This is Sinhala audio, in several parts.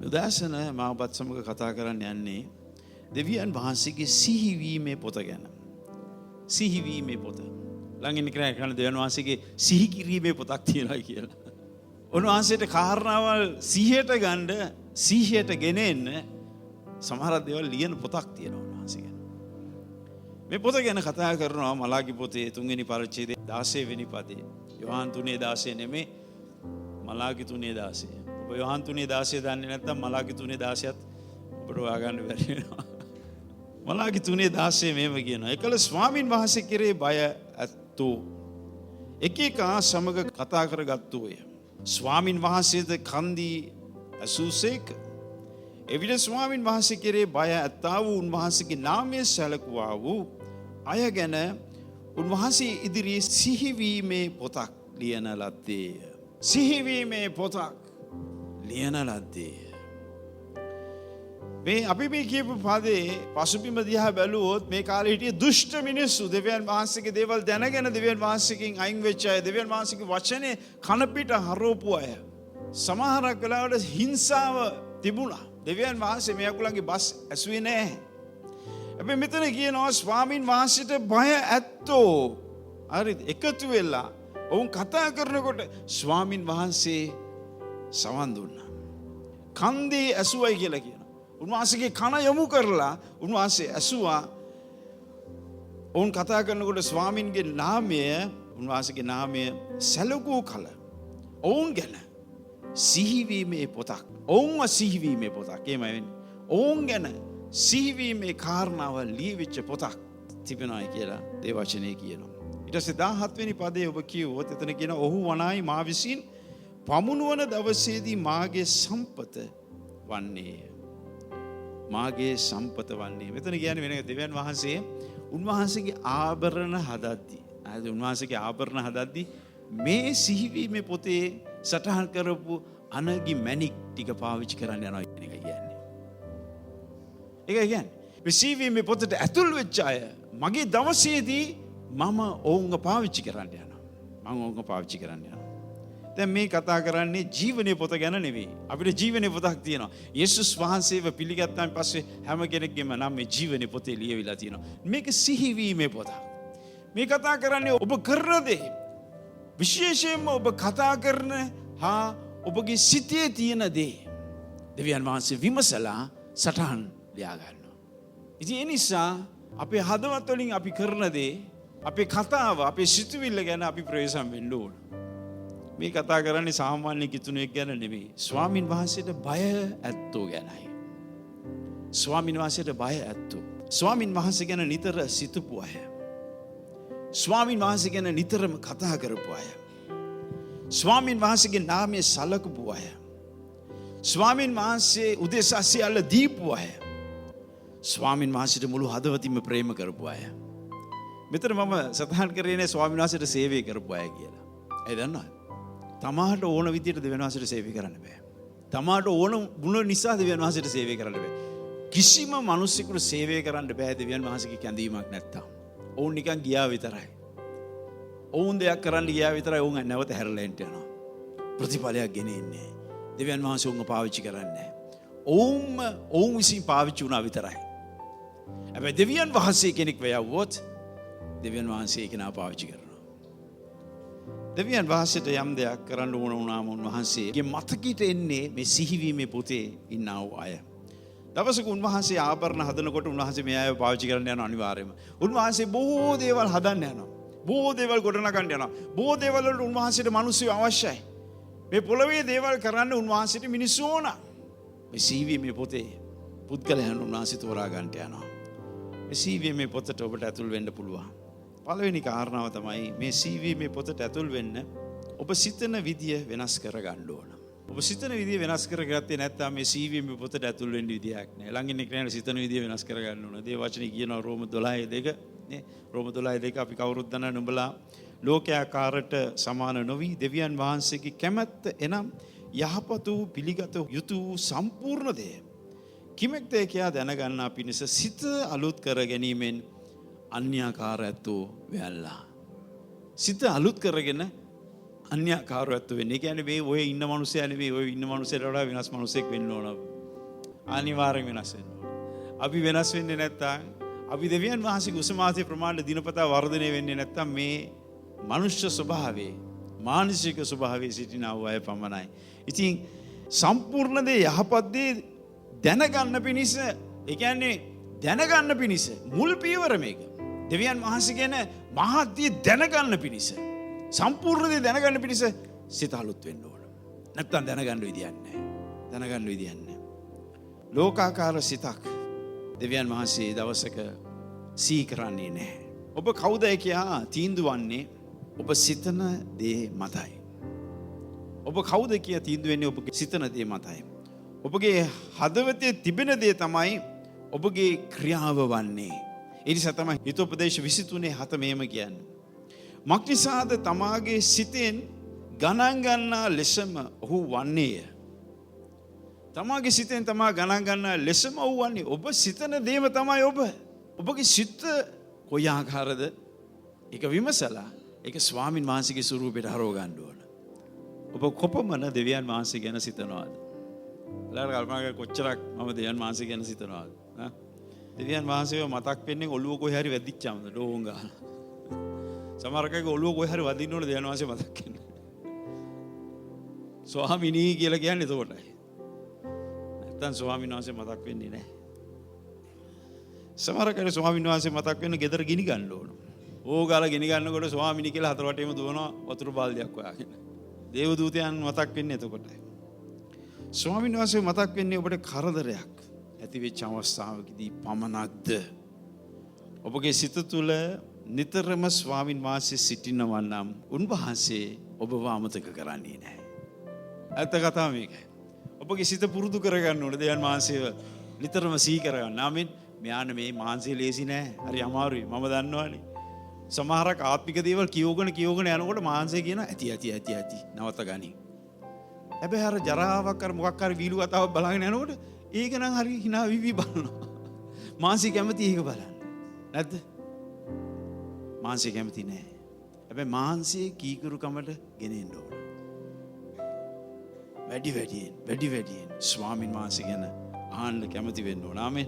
උදෑසන මම ඔබත් සමග කතා කරන්න යන්නේ දෙවියන් වහන්සේගේ සිහිවීමේ පොත ගැන. සිහිවීමේ පොත. ළඟින් කරන දෙවියන් වහන්සේගේ සිහි කිරීමේ පොතක් තියෙනවා කියලා. උන්වහන්සේට කාරණාවල් සිහියට ගන්න, සිහියට ගෙනෙන්න සමහර දේවල් ලියන පොතක් තියෙනවා උන්වහන්සේ ගැන. මේ පොත ගැන කතා කරනවා මලාකි පොතේ 3 වෙනි පරිච්ඡේදයේ 16 වෙනි පදේ. යොහාන් 3:16 නෙමෙයි මලාකි 3:16. ඔබ යොහාන් 3:16 දන්නේ නැත්නම් මලාකි 3:16ත් ඔබට හොයාගන්න බැරි වෙනවා. මලාකි 3:16 මේව කියනවා. එකල ස්වාමින් වහන්සේ කෙරේ බය ඇත්තෝ එකෙකා සමග කතා කරගත්තෝය. ස්වාමින් වහන්සේද කන්දී ඇසූසේක. එවිට ස්වාමින් වහන්සේ කෙරේ බය ඇත්තා වූ උන්වහන්සේගේ නාමය සැලකුවා වූ අය ගැන උන්වහන්සේ ඉදිරියේ සිහිවීමේ පොතක් ලියන ලද්දේය. සිහිවීමේ පොතක් ලියන ලද්දේය. මේ අපි මේ කියපු පදේ පසුබිම දිහා බැලුවොත් මේ කාලේ හිටිය දුෂ්ට මිනිස්සු දෙවියන් වහන්සේගේ දේවල් දැනගෙන දෙවියන් වහන්සේගෙන් අයින් වෙච්ච අය, දෙවියන් වහන්සේගේ වචනේ කන පිට හරවපු අය. සමහරක් වෙලාවට හිංසාව තිබුණා. දෙවියන් වහන්සේ මේ අකුලන්ගේ බස් ඇසුවේ නැහැ. හැබැයි මෙතන කියනවා ස්වාමින් වහන්සේට බය ඇත්තෝ. හරිද? එකතු වෙලා ඔවුන් කතා කරනකොට ස්වාමින් වහන්සේ සවන් දුන්නා. කන්දේ ඇසුවයි කියලා කියනවා. උන්වහන්සේගේ කන යොමු කරලා උන්වහන්සේ ඇසුවා. ඔවුන් කතා කරනකොට ස්වාමින්ගේ නාමය, උන්වහන්සේගේ නාමය සැලකූ කල ඔවුන් ගැන සිහිවීමේ පොතක්. ඔවුන්ව සිහිවීමේ පොතක්. එහෙමයි වෙන්නේ. ඔවුන් ගැන සිහිවීමේ කාරණාවල් ලියවිච්ච පොතක් තිබෙනවායි කියලා දේවචනේ කියනවා. ඊට පස්සේ 17 වෙනි පදේ ඔබ කියුවොත් එතන කියනවා ඔහු වනායි මා විසින් පමුණුවන දවසේදී මාගේ සම්පත වන්නේය. මාගේ සම්පත වන්නේ. මෙතන කියන්නේ වෙන දෙවියන් වහන්සේ උන්වහන්සේගේ ආභරණ හදද්දී. උන්වහන්සේගේ ආභරණ හදද්දී මේ සිහිවීමේ පොතේ සටහන් කරපු අනගි මැණික් ටික පාවිච්චි කරන්න යනවා කියන එක කියන්නේ. ඒක කියන්නේ මේ සිහිවීමේ පොතට ඇතුල් වෙච්ච අය මගේ දවසේදී මම ඔවුන්ව පාවිච්චි කරන්න යනවා. මම ඔවුන්ව පාවිච්චි කරන්න යනවා. දැන් මේ කතා කරන්නේ ජීවනයේ පොත ගැන නෙවෙයි. අපිට ජීවනයේ පොතක් තියෙනවා. යේසුස් වහන්සේව පිළිගත්තාන් පස්සේ හැම කෙනෙක්ගේම නම් මේ ජීවනයේ පොතේ ලියවිලා තියෙනවා. මේක සිහිවීමේ පොතක්. මේ කතා කරන්නේ ඔබ කරන දේ. විශේෂයෙන්ම ඔබ කතා කරන හා ඔබගේ සිතේ තියෙන දේ. දෙවියන් වහන්සේ විමසලා සටහන් ලියා ගන්නවා. ඉතින් ඒ නිසා අපේ හදවත් වලින් අපි කරන දේ, අපේ කතාව, අපේ සිතුවිල්ල ගැන අපි ප්‍රවේශම් වෙන්න ඕන. මේ කතා කරන්නේ සාමාන්‍ය කිතුණෙක් ගැන නෙවෙයි. ස්වාමින් වහන්සේට බය ඇත්තෝ ගැනයි. ස්වාමින් වහන්සේට බය ඇත්තෝ. ස්වාමින් වහන්සේ ගැන නිතර සිතපු අය. ස්වාමින් වහන්සේ ගැන නිතරම කතා කරපු අය. ස්වාමින් වහන්සේගේ නාමය සලකපු අය. ස්වාමින් වහන්සේ උදෙසා සියල්ල දීපු අය. ස්වාමින් වහන්සේට මුළු හදවතින්ම ප්‍රේම කරපු අය. මෙතන මම සතහන් කරේ නේ ස්වාමින් වහන්සේට සේවය කරපු අය කියලා. ඒ දන්නවද? තමාට ඕන විදියට දෙවියන් වහන්සේට සේවය කරන්න බෑ. තමාට ඕන මුල නිසා දෙවියන් වහන්සේට සේවය කරන්න බෑ. කිසිම මිනිසෙකුට සේවය කරන්න බෑ දෙවියන් වහන්සේගේ කැඳීමක් නැත්තම්. ඔවුන් නිකන් ගියා විතරයි. ඔවුන් දෙයක් කරන්න ගියා විතරයි. ඔවුන් නැවත හැරලා එන්න යනවා. ප්‍රතිඵලයක් ගෙනෙන්නේ. දෙවියන් වහන්සේ ඔවුන්ව පාවිච්චි කරන්නේ. ඔවුන් විසින් පාවිච්චි වුණා විතරයි. හැබැයි දෙවියන් වහන්සේ කෙනෙක් වෙයවුවොත් දෙවියන් වහන්සේ කෙනා පාවිච්චි කරනවා. දෙවියන් වහන්සේට යම් දෙයක් කරන්න ඕන වුණාම උන්වහන්සේගේ මතකයට එන්නේ මේ සිහිවීමේ පොතේ ඉන්නා වූ අය. දවසක උන්වහන්සේ ආභරණ හදනකොට උන්වහන්සේ මේ අයව පාවිච්චි කරන්න යනවා අනිවාර්යයෙන්ම. උන්වහන්සේ බොහෝ දේවල් හදන්න යනවා. බොහෝ දේවල් ගොඩනගන්න යනවා. බොහෝ දේවල් වලට උන්වහන්සේට මිනිස්සු අවශ්‍යයි. මේ පොළවේ දේවල් කරන්න උන්වහන්සේට මිනිස්සු ඕන. මේ සිහිවීමේ පොතේ පුද්ගලයන් උන්වහන්සේ තෝරා ගන්නට යනවා. මේ සිහිවීමේ පොතට ඔබට ඇතුල් වෙන්න පුළුවන්. පළවෙනි කාරණාව තමයි මේ සිහිවීමේ පොතට ඇතුල් වෙන්න ඔබ සිතන විදිය වෙනස් කරගන්න ඕන. ඔබ සිතන විදිය වෙනස් කරගත්තේ නැත්නම් මේ සිහිවීමේ පොතට ඇතුල් වෙන්න විදියක් නැහැ. ළඟින් ඉන්න සිතන විදිය වෙනස් කරගන්න ඕන. දේ වචනේ කියනවා රෝම 12:2 නේ. රෝම 12:2 අපි කවුරුත් දන්නා නුඹලා ලෝකයාකාරට සමාන නොවි දෙවියන් වහන්සේගේ කැමැත්ත එනම් යහපත වූ පිළිගත යුතු සම්පූර්ණ දේ. කිමෙක්ද කියා දැනගන්නා පිණිස සිත අලුත් කර ගැනීමෙන් අන්‍යාකාරයත්වෝ වෙල්ලා. සිත අලුත් කරගෙන අන්‍යාකාරයත්ව වෙන්නේ. ඒ කියන්නේ මේ ඔය ඉන්න මිනිස්සයා නෙවෙයි ඔය ඉන්න මිනිස්සයට වඩා වෙනස් මිනිසෙක් වෙන්න ඕන. අනිවාර්යෙන් වෙනස් වෙන්න ඕන. අපි වෙනස් වෙන්නේ නැත්නම් අපි දෙවියන් වහන්සේගේ උසමාසයේ ප්‍රමාණය දිනපතා වර්ධනය වෙන්නේ නැත්නම් මේ මනුෂ්‍ය ස්වභාවයේ මානසික ස්වභාවයේ සිටින අය පමණයි. ඉතින් සම්පූර්ණ දේ යහපත් දේ දැනගන්න පිණිස, ඒ කියන්නේ දැනගන්න පිණිස මුල් පියවර මේක. දෙවියන් වහන්සේ ගැන මහත් දේ දැනගන්න පිණිස, සම්පූර්ණ දේ දැනගන්න පිණිස සිත අලුත් වෙන්න ඕන. නැත්තම් දැනගන්න විදියක් නැහැ. දැනගන්න විදියක් නැහැ. ලෝකාකාර සිතක් දෙවියන් වහන්සේ දවසක සිහි කරන්නේ නැහැ. ඔබ කවුද කියා තීන්දුව වන්නේ ඔබ සිතන දේ මතයි. ඔබ කවුද කියා තීන්දුව වෙන්නේ ඔබ සිතන දේ මතයි. ඔබගේ හදවතේ තිබෙන දේ තමයි ඔබගේ ක්‍රියාව වන්නේ. ඒ නිසා තමයි හිතෝපදේශ 23:7 මෙහෙම කියන්නේ. මක්නිසාද තමාගේ සිතෙන් ගණන් ගන්නා ලෙසම ඔහු වන්නේය. තමාගේ සිතෙන් තමා ගණන් ගන්නා ලෙසම ඔහු වන්නේ. ඔබ සිතන දේම තමයි ඔබ. ඔබගේ සිත කොයි ආකාරද? ඒක විමසලා ඒක ස්වාමින් වහන්සේගේ ස්වරූපයට හරව ගන්න ඕන. ඔබ කොපමණ දෙවියන් වහන්සේ ගැන සිතනවාද? ලාර කල්පනා කර කොච්චරක් මම දෙවියන් වහන්සේ ගැන සිතනවාද? දෙවියන් වහන්සේව මතක් වෙන්නේ ඔළුව කොහේ හරි වැදිච්චාමද ඩෝන් ගහලා. සමහර කගේ ඔළුව කොහේ හරි වදින්න ඕන දෙවියන් වහන්සේ මතක් වෙන්නේ. ස්වාමිනී කියලා කියන්නේ එතකොටයි. නැත්තම් ස්වාමීන් වහන්සේ මතක් වෙන්නේ නැහැ. සමහර කගේ ස්වාමීන් වහන්සේ මතක් වෙන්න ගෙදර ගිනි ගන්න ඕන. ඕගාලා ගිනි ගන්නකොට ස්වාමිනී කියලා හතර වටේම දුවනවා වතුර බාල්දියක් හොයාගෙන. දේව දූතයන් මතක් වෙන්නේ එතකොටයි. ස්වාමීන් වහන්සේ මතක් වෙන්නේ ඔබට කරදරයක් ඇති වෙච්ච අවස්ථාවකදී පමණක්ද? ඔබගේ සිත තුළ නිතරම ස්වාමින් වහන්සේ සිටිනවා නම් උන්වහන්සේ ඔබව අමතක කරන්නේ නැහැ. ඇත්ත කතාව මේකයි. ඔබගේ සිත පුරුදු කරගන්න ඕනේ දෙවියන් වහන්සේව නිතරම සිහි කරගන්න. ආමෙන්. මෙයාන මේ මානසික ලේසි නෑ. හරි අමාරුයි. මම දන්නවනේ. සමහරක් ආත්මික දේවල් කියෝගෙන යනකොට මානසික කියන ඇති නවත ගනි. හැබැයි අර ජරාවක් අර මොකක් හරි වීලු කතාවක් බලාගෙන යනකොට ඒක නම් හරි hina විවි බලනවා. මානසික කැමති ඒක බලන්න. නැද්ද? මානසික කැමති නෑ. හැබැයි මානසික කීකරුකමට ගෙනෙන්න ඕන. වැඩි වැඩියෙන් ස්වාමින් වහන්සේ ගැන ආන්න කැමති වෙන්න ඕන. ආමෙන්.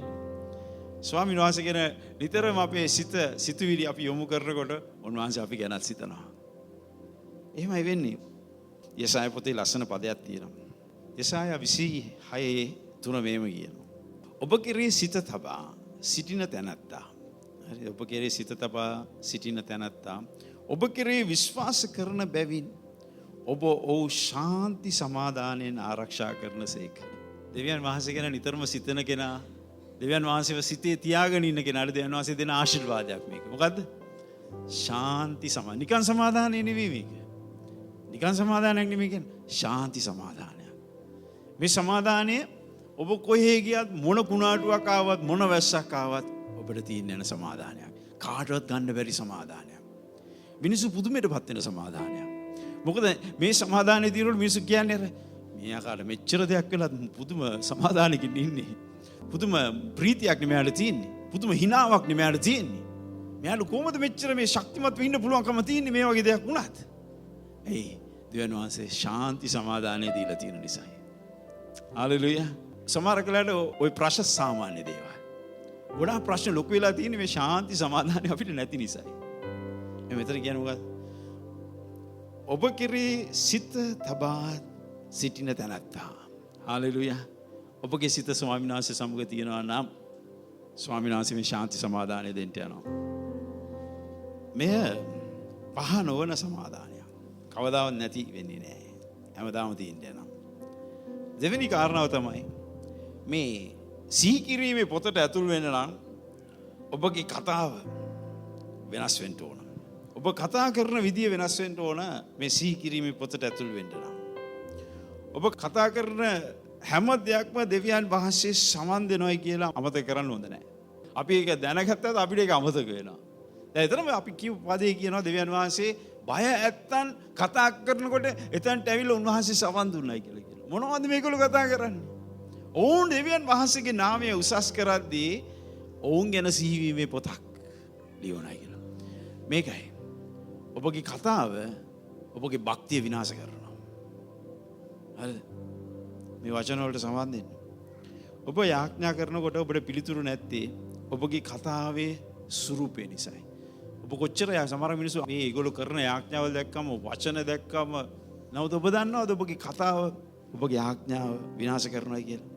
ස්වාමින් වහන්සේ ගැන නිතරම අපේ සිතුවිලි අපි යොමු කරනකොට උන්වහන්සේ අපි ගැනත් සිතනවා. එහෙමයි වෙන්නේ. යෙසායා පොතේ ලස්සන පදයක් තියෙනවා. යෙසායා 26:3 මෙහෙම කියනවා. ඔබ කෙරේ සිත තබා සිටින තැනැත්තා. හරි, ඔබ කෙරේ සිත තබා සිටින තැනැත්තා ඔබ කෙරේ විශ්වාස කරන බැවින් ඔබ ඔහු ශාන්ති සමාදානයෙන් ආරක්ෂා කරන සේක. දෙවියන් වහන්සේ ගැන නිතරම සිතන කෙනා, දෙවියන් වහන්සේව සිතේ තියාගෙන ඉන්න කෙනාට දෙවියන් වහන්සේ දෙන ආශිර්වාදයක් මේක. මොකද්ද? ශාන්ති සමාදානය. නිකන් සමාදානය නෙවෙයි මේක. නිකන් සමාදානයක් නෙවෙයි කියන්නේ ශාන්ති සමාදානයක්. මේ සමාදානය ඔබ කොහේ ගියත් මොන කුණාටුවක් ආවත් මොන වැස්සක් ආවත් ඔබට තියෙන යන සමාදානයක්. කාටවත් ගන්න බැරි සමාදානයක්. මිනිස්සු පුදුමයටපත් වෙන සමාදානයක්. මොකද මේ සමාදානයේ දිනවල මිනිස්සු කියන්නේ මේ ආකාර මෙච්චර දෙයක් වෙලා පුදුම සමාදානකින් ඉන්නේ. පුදුම ප්‍රීතියක් නෙමෙයිලා තියෙන්නේ. පුදුම හිනාවක් නෙමෙයිලා තියෙන්නේ. මෙයාට කොහොමද මෙච්චර මේ ශක්තිමත් වෙන්න පුළුවන්කම තියෙන්නේ මේ වගේ දෙයක් වුණත්? එයි දෙවියන් වහන්සේ ශාන්ති සමාදානය දීලා තියෙන නිසායි. හalleluya. සමහර කලකට ওই ප්‍රශ්න සාමාන්‍ය දේවල්. ගොඩාක් ප්‍රශ්න ලොකු වෙලා තියෙන්නේ මේ ශාන්ති සමාදානය අපිට නැති නිසායි. මෙතන කියන්නේ මොකක්ද? ඔබ කෙරේ සිත තබා සිටින තැනැත්තා. හalleluya. ඔබගේ සිත ස්වාමීන් වහන්සේ සමග තියෙනවා නම් ස්වාමීන් වහන්සේ මේ ශාන්ති සමාදානය දෙන්න යනවා. මෙය පහ නොවන සමාදානයක්. කවදාවත් නැති වෙන්නේ නැහැ. හැමදාම තියෙන්න යනවා. දෙවෙනි කාරණාව තමයි මේ සිහි කිරීමේ පොතට ඇතුල් වෙන්න නම් ඔබගේ කතාව වෙනස් වෙන්න ඕන. ඔබ කතා කරන විදිය වෙනස් වෙන්න ඕන මේ සිහි කිරීමේ පොතට ඇතුල් වෙන්න නම්. ඔබ කතා කරන හැම දෙයක්ම දෙවියන් වහන්සේ සමන් දෙනවයි කියලා අමතක කරන්න හොඳ නැහැ. අපි ඒක දැනගත්තත් අපිට ඒක අමතක වෙනවා. දැන් එතනම අපි කියපු පදේ කියනවා දෙවියන් වහන්සේ බය ඇත්තන් කතා කරනකොට එතනට ඇවිල්ලා උන්වහන්සේ සමන් දුන්නයි කියලා කියනවා. මොනවද මේගොල්ලෝ කතා කරන්නේ? ඔවුන් දෙවියන් වහන්සේගේ නාමය උසස් කරද්දී ඔවුන් ගැන සිහිවීමේ පොතක් ලියවනයි කියලා. මේකයි. ඔබගේ කතාව ඔබගේ භක්තිය විනාශ කරනවා. හරිද? මේ වචන වලට සම්බන්ධ වෙන්න. ඔබ යාඥා කරනකොට ඔබට පිළිතුරු නැත්තේ ඔබගේ කතාවේ ස්වරූපය නිසායි. ඔබ කොච්චර සමහර මිනිස්සු මේ ඒගොල්ලෝ කරන යාඥාවල් දැක්කම වචන දැක්කම නමුත් ඔබ දන්නවද ඔබගේ කතාව ඔබගේ යාඥාව විනාශ කරනවා කියලා?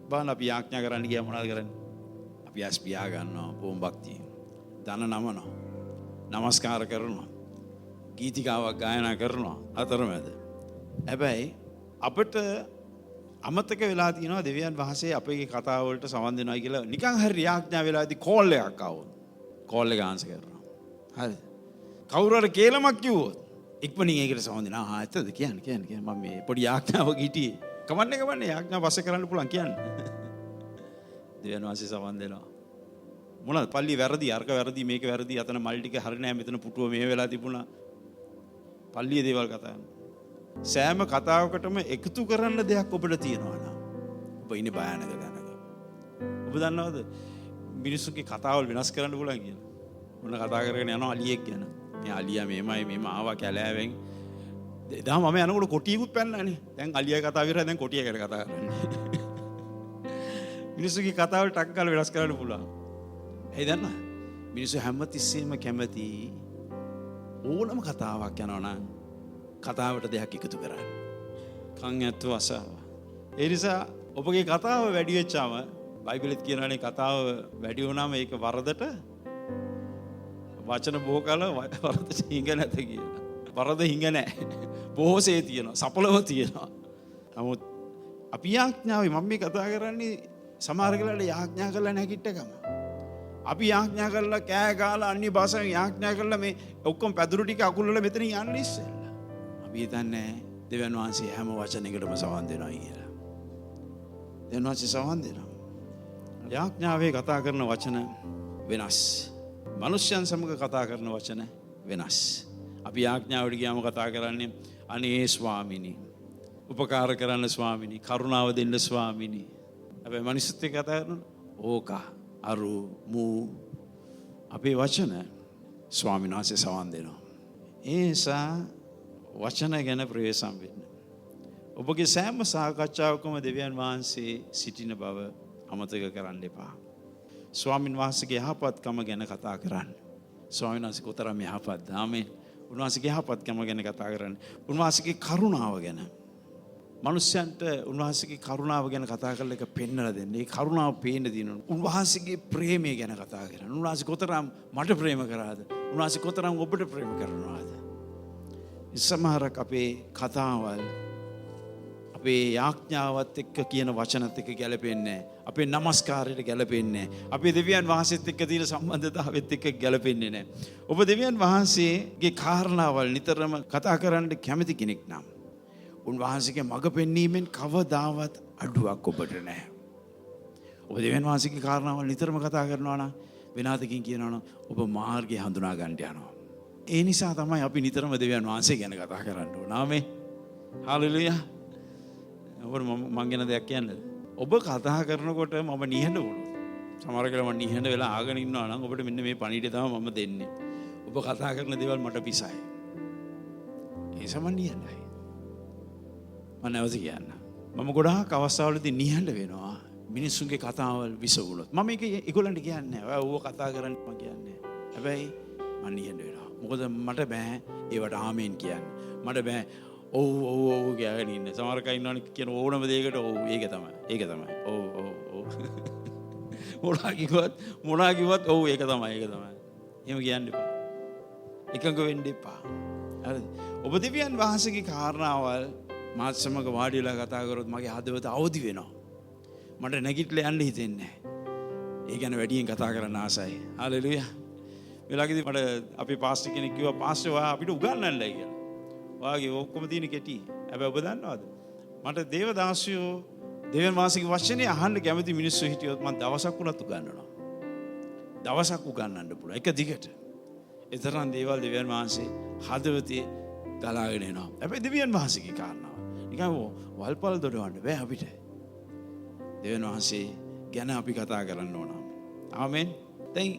බලන්න අපි යාඥා කරන්න ගියා මොනවද කරන්නේ? අපි ඇස් පියා ගන්නවා, බොම්බක් තියෙනවා. දන නමනවා. නමස්කාර කරනවා. ගීතිකාවක් ගායනා කරනවා අතරමැද. හැබැයි අපිට අමතක වෙලා තියෙනවා දෙවියන් වහන්සේ අපේ කතාව වලට සවන් දෙනවා කියලා. නිකන් හරි යාඥා වෙලාදී කෝල් එකක් ආවොත් කෝල් එක ආන්සර් කරනවා. හරිද? කවුරු හරි කේලමක් කිව්වොත් ඉක්මනින් ඒකට සවන් දෙනවා. ඇත්තද කියන්නේ මම මේ පොඩි යාඥාවක හිටියේ. කමන්නේ යාඥා පස්සේ කරන්න පුළුවන් කියන්නේ. දෙවියන් වහන්සේ සවන් දෙනවා. මොනවද පල්ලි වැරදි අර්ක වැරදි මේක වැරදි අතන මල් ටික හරි නෑ මෙතන පුටුව මේ වෙලා තිබුණා. පල්ලියේ දේවල් කතා කරනවා. සෑම කතාවකටම එකතු කරන්න දෙයක් ඔබට තියෙනවා නම් ඔබ ඉන්නේ භයානක දැනග. ඔබ දන්නවද මිනිස්සුගේ කතාවල් වෙනස් කරන්න පුළුවන් කියලා? මොන කතා කරගෙන යනවා අලියෙක් ගැන. මේ අලියා මෙහෙම ආවා කැලෑවෙන්. එදා මම යනකොට කොටියකුත් පැන්නනේ. දැන් අලියා කතාව විතරයි දැන් කොටිය ගැන කතා කරන්නේ. මිනිස්සුගේ කතාවල් ටක් ගාලා වෙනස් කරන්න පුළුවන්. ඇයි දන්නවද? මිනිස්සු හැමතිස්සෙම කැමති ඕනම කතාවක් යනවා නම් කතාවට දෙයක් එකතු කරන්න. කන් ඇත්තු අසාව. ඒ නිසා ඔබගේ කතාව වැඩි වෙච්චාම බයිබලෙත් කියනවානේ කතාව වැඩි වුණාම ඒක වරදට වචන බොහෝ කල වරද හිඟ නැත කියලා. වරද හිඟ නැහැ. බොහෝසේ තියෙනවා. සඵලව තියෙනවා. නමුත් අපි යාඥාවේ මම මේ කතා කරන්නේ සමහර වෙලාවට යාඥා කරලා නැගිට්ටකම. අපි යාඥා කරලා කෑ ගාලා අන්‍ය භාෂාවෙන් යාඥා කරලා මේ ඔක්කොම පැදුරු ටික අකුල්වල මෙතන යන්නේ ඉස්සෙල්ලා. අපි හිතන්නේ දෙවියන් වහන්සේ හැම වචනයකටම සවන් දෙනවා කියලා. දෙවියන් වහන්සේ සවන් දෙනවා. යාඥාවේ කතා කරන වචන වෙනස්. මනුෂ්‍යයන් සමග කතා කරන වචන වෙනස්. අපි යාඥාවට ගියාම කතා කරන්නේ අනේ ස්වාමිනී, උපකාර කරන්න ස්වාමිනී, කරුණාව දෙන්න ස්වාමිනී. හැබැයි මිනිස්සුත් එක්ක කතා කරන ඕකා අරු මූ අපේ වචන ස්වාමීන් වහන්සේ සවන් දෙනවා. ඒ නිසා වචන ගැන ප්‍රවේශම් වෙන්න. ඔබගේ සෑම සාකච්ඡාවකම දෙවියන් වහන්සේ සිටින බව අමතක කරන්න එපා. ස්වාමීන් වහන්සේගේ යහපත්කම ගැන කතා කරන්න. ස්වාමීන් වහන්සේ කොතරම් යහපත්ද? ආමේන්. උන්වහන්සේගේ යහපත්කම ගැන කතා කරන්න. උන්වහන්සේගේ කරුණාව ගැන. මනුෂ්‍යයන්ට උන්වහන්සේගේ කරුණාව ගැන කතා කරලා එක පෙන්නලා දෙන්න. ඒ කරුණාව පේන්න දිනන. උන්වහන්සේගේ ප්‍රේමය ගැන කතා කරන්න. උන්වහන්සේ කොතරම් මට ප්‍රේම කරාද? උන්වහන්සේ කොතරම් ඔබට ප්‍රේම කරනවාද? සමහරක් අපේ කතාවල් අපේ යාඥාවත් එක්ක කියන වචනත් එක්ක ගැලපෙන්නේ නැහැ. අපේ නමස්කාරයට ගැලපෙන්නේ නැහැ. අපේ දෙවියන් වහන්සේත් එක්ක තියෙන සම්බන්ධතාවෙත් එක්ක ගැලපෙන්නේ නැහැ. ඔබ දෙවියන් වහන්සේගේ කාරණාවල් නිතරම කතා කරන්න කැමති කෙනෙක් නම් උන්වහන්සේගේ මඟ පෙන්වීමෙන් කවදාවත් අඩුවක් ඔබට නැහැ. ඔබ දෙවියන් වහන්සේගේ කාරණාවල් නිතරම කතා කරනවා නම් වෙනාදකින් කියනවා නම් ඔබ මාර්ගය හඳුනා ගන්න යනවා. ඒ නිසා තමයි අපි නිතරම දෙවියන් වහන්සේ ගැන කතා කරන්න ඕන. ආමේන්. හාලෙලූයා. ඔබ මං ගැන දෙයක් කියන්නද? ඔබ කතා කරනකොට මම නිහඬ වුණොත් සමහර වෙලාවට මම නිහඬ වෙලා ආගෙන ඉන්නවා නම් ඔබට මෙන්න මේ පණිවිඩය තමයි මම දෙන්නේ. ඔබ කතා කරන දේවල් මට පිසයි. ඒ සමන් නිහඬයි. මම නැවත කියන්න. මම ගොඩාක් අවස්ථාවලදී නිහඬ වෙනවා මිනිස්සුන්ගේ කතාවල් විසවුනොත්. මම මේක ඒගොල්ලන්ට කියන්නේ නැහැ. ඔය කතා කරන්න මම කියන්නේ. හැබැයි මම නිහඬ වෙනවා. මොකද මට බෑ ඒවට ආමේන් කියන්න. මට බෑ ඔව් කියගෙන ඉන්න. සමහර කයි ඉන්නවනේ කියන ඕනම දෙයකට ඔව් ඒක තමයි. ඔව්. මොනවා කිව්වත් ඔව් ඒක තමයි. එහෙම කියන්න එපා. එකඟ වෙන්න එපා. හරිද? ඔබ දෙවියන් වහන්සේගේ කාරණාවල් මාත් සමග වාඩි වෙලා කතා කරොත් මගේ හදවත අවදි වෙනවා. මට නැගිටලා යන්න හිතෙන්නේ නැහැ. ඒ ගැන වැඩියෙන් කතා කරන්න ආසයි. හalleluya. වෙලාවකදී මට අපේ පාස්ටර් කෙනෙක් කිව්වා පාස්ටර් ඔයා අපිට උගන්වන්නයි කියලා. ඔයාගේ ඔක්කොම තියෙන කෙටි. හැබැයි ඔබ දන්නවද? මට දේවදාසියෝ දෙවියන් වහන්සේගේ වචනේ අහන්න කැමති මිනිස්සු හිටියොත් මම දවසක් උනත් උගන්වනවා. දවසක් උගන්වන්න පුළුවන්. එක දිගට. ඒ තරම් දේවල් දෙවියන් වහන්සේ හදවතේ ගලාගෙන එනවා. හැබැයි දෙවියන් වහන්සේගේ කාරණාව. නිකන් වල්පල් දොඩවන්න බෑ අපිට. දෙවියන් වහන්සේ ගැන අපි කතා කරන්න ඕන. ආමෙන්. දැන්